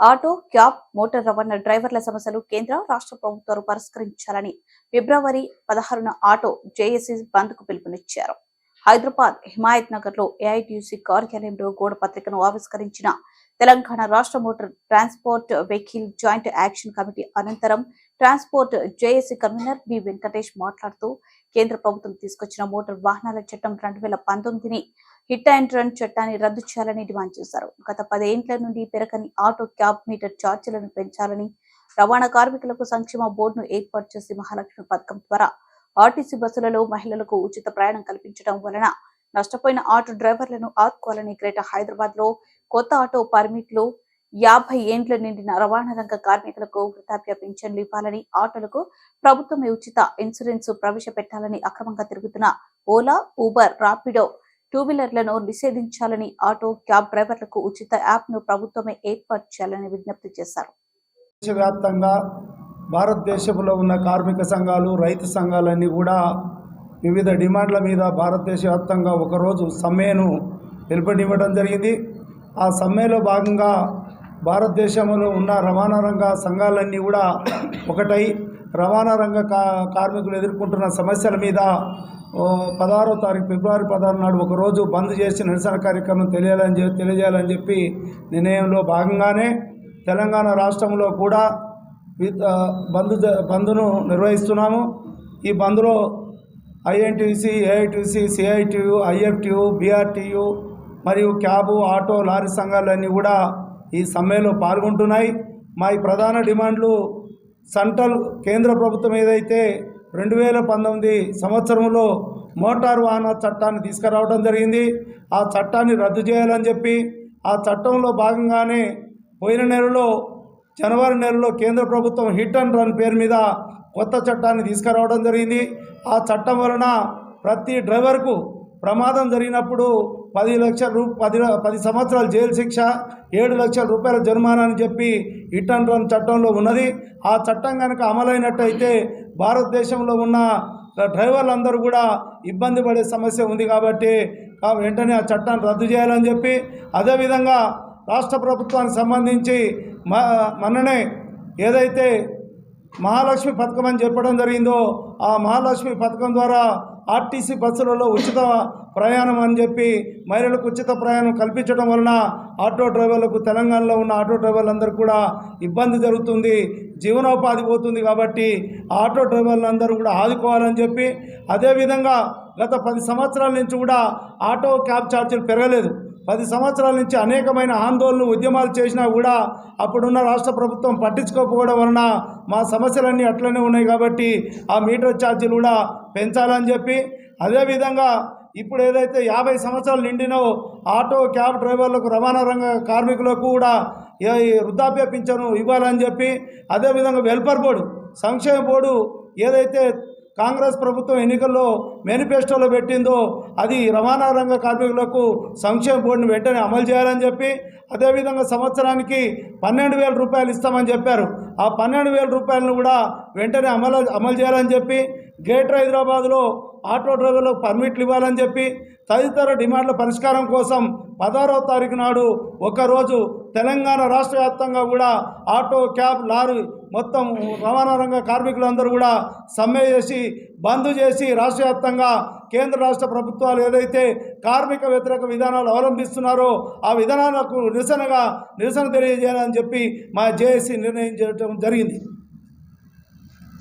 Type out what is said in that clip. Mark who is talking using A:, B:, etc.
A: Auto, cab, motor రవాణా డ్రైవర్ల సమస్యలు కేంద్ర, రాష్ట్ర ప్రభుత్వాలు పరిష్కరించాలని ఫిబ్రవరి 16న ఆటో జేఏసీ బంద్కు పిలుపునిచ్చారు. హైదరాబాద్ హిమాయత్ నగర్ లో ఏఐటీయూసీ కార్యాలయంలో గోడ పత్రికను ఆవిష్కరించిన తెలంగాణ రాష్ట్ర motor transport vehicle joint action committee అనంతరం transport JAC convener B Venkatesh మాట్లాడుతూ కేంద్ర ప్రభుత్వం తీసుకొచ్చిన మోటార్ వాహనాల చట్టం 2019ని హిట్ అండ్ రన్ చట్టాన్ని రద్దు చేయాలని డిమాండ్ చేశారు. గత 10 ఏండ్ల నుండి పెరగని ఆటో, క్యాబ్ మీటర్ ఛార్జీలను పెంచాలని, రవాణా కార్మికులకు సంక్షేమ బోర్డును ఏర్పాటు చేసి మహాలక్ష్మి పథకం ద్వారా ఆర్టీసీ బస్సులలో మహిళలకు ఉచిత ప్రయాణం కల్పించడం వలన నష్టపోయిన ఆటో డ్రైవర్లను ఆదుకోవాలని, గ్రేటర్ హైదరాబాద్ లో కొత్త ఆటో పర్మిట్లు 50 ఏండ్ల నిండిన రవాణా రంగ కార్మికులకు వృద్ధాప్య పింఛన్లు ఇవ్వాలని, ఆటోలకు ప్రభుత్వమే ఉచిత ఇన్సూరెన్స్ ప్రవేశపెట్టాలని, అక్రమంగా తిరుగుతున్న ఓలా, ఊబర్, రాపిడో టూ వీలర్లను నిషేధించాలని, ఆటో, క్యాబ్ డ్రైవర్లకు ఉచిత యాప్ను ప్రభుత్వమే ఏర్పాటు చేయాలని విజ్ఞప్తి చేశారు.
B: దేశవ్యాప్తంగా భారతదేశంలో ఉన్న కార్మిక సంఘాలు, రైతు సంఘాలన్నీ కూడా వివిధ డిమాండ్ల మీద భారతదేశ వ్యాప్తంగా ఒకరోజు సమ్మెను పిలుపునివ్వడం జరిగింది. ఆ సమ్మెలో భాగంగా భారతదేశంలో ఉన్న రవాణా రంగ సంఘాలన్నీ కూడా ఒకటై రవాణా రంగ కార్మికులు ఎదుర్కొంటున్న సమస్యల మీద 16వ తారీఖు ఫిబ్రవరి 16 నాడు ఒకరోజు బంద్ చేసి నిరసన కార్యక్రమం తెలియజేయాలని చెప్పి నిర్ణయంలో భాగంగానే తెలంగాణ రాష్ట్రంలో కూడా బంద్ను నిర్వహిస్తున్నాము. ఈ బంద్లో INTC, AITC, CITU, IFTU, BRTU మరియు క్యాబు, ఆటో, లారీ సంఘాలన్నీ కూడా ఈ సమ్మెలో పాల్గొంటున్నాయి. మా ఈ ప్రధాన డిమాండ్లు సెంట్రల్ కేంద్ర ప్రభుత్వం ఏదైతే 2019 సంవత్సరంలో మోటార్ వాహన చట్టాన్ని తీసుకురావడం జరిగింది, ఆ చట్టాన్ని రద్దు చేయాలని చెప్పి, ఆ చట్టంలో భాగంగానే పోయిన నెలలో జనవరి నెలలో కేంద్ర ప్రభుత్వం హిట్ అండ్ రన్ పేరు మీద కొత్త చట్టాన్ని తీసుకురావడం జరిగింది. ఆ చట్టం వలన ప్రతి డ్రైవర్కు ప్రమాదం జరిగినప్పుడు 10 సంవత్సరాల జైలు శిక్ష, 7 లక్షల రూపాయల జరిమానా అని చెప్పి హిట్ అండ్ రన్ చట్టంలో ఉన్నది. ఆ చట్టం కనుక అమలైనట్టయితే భారతదేశంలో ఉన్న డ్రైవర్లందరూ కూడా ఇబ్బంది పడే సమస్య ఉంది. కాబట్టి వెంటనే ఆ చట్టాన్ని రద్దు చేయాలని చెప్పి, అదేవిధంగా రాష్ట్ర ప్రభుత్వానికి సంబంధించి మొన్ననే ఏదైతే మహాలక్ష్మి పథకం అని చెప్పడం జరిగిందో, ఆ మహాలక్ష్మి పథకం ద్వారా ఆర్టీసీ బస్సులలో ఉచిత ప్రయాణం అని చెప్పి మహిళలకు ఉచిత ప్రయాణం కల్పించడం వలన ఆటో డ్రైవర్లకు, తెలంగాణలో ఉన్న ఆటో డ్రైవర్లందరూ కూడా ఇబ్బంది జరుగుతుంది, జీవనోపాధి పోతుంది. కాబట్టి ఆటో డ్రైవర్లందరూ కూడా ఆదుకోవాలని చెప్పి, అదేవిధంగా గత 10 సంవత్సరాల నుంచి కూడా ఆటో, క్యాబ్ ఛార్జీలు పెరగలేదు. 10 సంవత్సరాల నుంచి అనేకమైన ఆందోళనలు, ఉద్యమాలు చేసినా కూడా అప్పుడున్న రాష్ట్ర ప్రభుత్వం పట్టించుకోకపోవడం వలన మా సమస్యలన్నీ అట్లనే ఉన్నాయి. కాబట్టి ఆ మీటర్ ఛార్జీలు కూడా పెంచాలని చెప్పి, అదేవిధంగా ఇప్పుడు ఏదైతే 50 సంవత్సరాలు నిండినో ఆటో, క్యాబ్ డ్రైవర్లకు, రవాణా రంగ కార్మికులకు కూడా వృద్ధాప్య పింఛను ఇవ్వాలని చెప్పి, అదేవిధంగా వెల్ఫేర్ బోర్డు, సంక్షేమ బోర్డు ఏదైతే కాంగ్రెస్ ప్రభుత్వం ఎన్నికల్లో మేనిఫెస్టోలో పెట్టిందో అది రవాణా రంగ కార్మికులకు సంక్షేమ బోర్డును వెంటనే అమలు చేయాలని చెప్పి, అదేవిధంగా సంవత్సరానికి 12,000 రూపాయలు ఇస్తామని చెప్పారు. ఆ 12,000 రూపాయలను కూడా వెంటనే అమలు చేయాలని చెప్పి, గ్రేటర్ హైదరాబాద్లో ఆటో డ్రైవర్లకు పర్మిట్లు ఇవ్వాలని చెప్పి, తదితర డిమాండ్ల పరిష్కారం కోసం 16వ తారీఖు నాడు ఒకరోజు తెలంగాణ రాష్ట్ర వ్యాప్తంగా కూడా ఆటో, క్యాబ్, లారీ మొత్తం రవాణా రంగ కార్మికులందరూ కూడా సమ్మె చేసి, బంద్ చేసి రాష్ట్ర వ్యాప్తంగా కేంద్ర రాష్ట్ర ప్రభుత్వాలు ఏదైతే కార్మిక వ్యతిరేక విధానాలు అవలంబిస్తున్నారో ఆ విధానాలకు నిరసన తెలియజేయాలని చెప్పి మా జేఏసీ నిర్ణయించడం జరిగింది.